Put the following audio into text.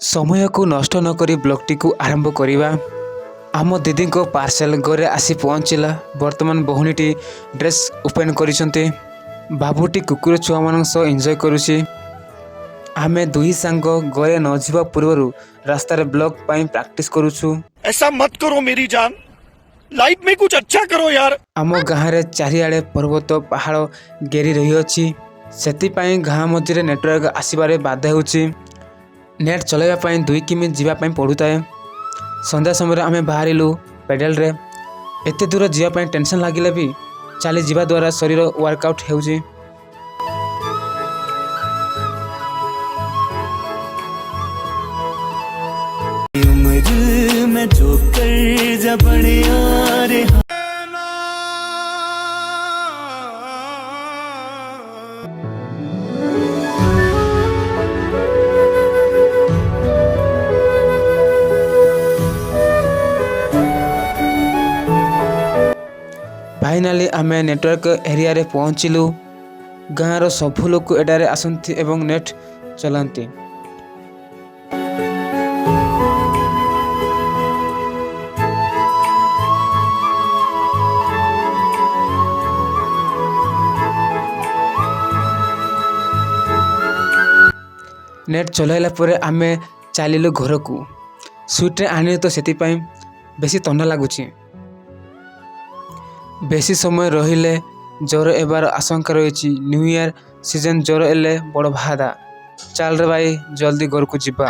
समय को नष्ट नकरी ब्लॉगटी को आरंभ करवा। आम दीदी को पार्सल घरे आसी पहुँचला। वर्तमान बहुनीटी ड्रेस ओपन करिसंते। बाबूटी कुकुर छुआ मान सह एंजॉय करुछि। आमे दुई सांग घरे न जिबा पूर्व रास्ता रे ब्लॉग पाई प्रैक्टिस करूछु। ऐसा मत करो मेरी जान, लाइफ में कुछ अच्छा करो यार। आम गाँव रे चारिआडे पर्वत पहाड़ घेरी रही अछि। सेति पाई गाँ मझे नेटवर्क आसीबारे बाधा होछि। नेट चलाइबा पाई 2 किमी जीवा पाई पड़ुताए। संध्या समय आमे बाहरिलु पेडल रे। एते दूर जीवा पाई टेंशन लागिले भी चली जीवा द्वारा शरीर वर्कआउट हेउछि। उम्र में जो कर जबड़े आ रे फाइनाली आमे नेटवर्क एरिया रे पहुँचलु। गाँव सबू लोग एडारे आसंती एवं नेट चलांती। नेट चलाइला परे आमे चलिलु घर को। स्वीट्रे आनी तो सेति पाई बेसी थंडा लगुछि। बेसी समय रहिले ज्वर एबार आशंका रही। न्यू ईयर सीजन ज्वर एले बड़ बाधा। चल रे भाई जल्दी घर को जीवा।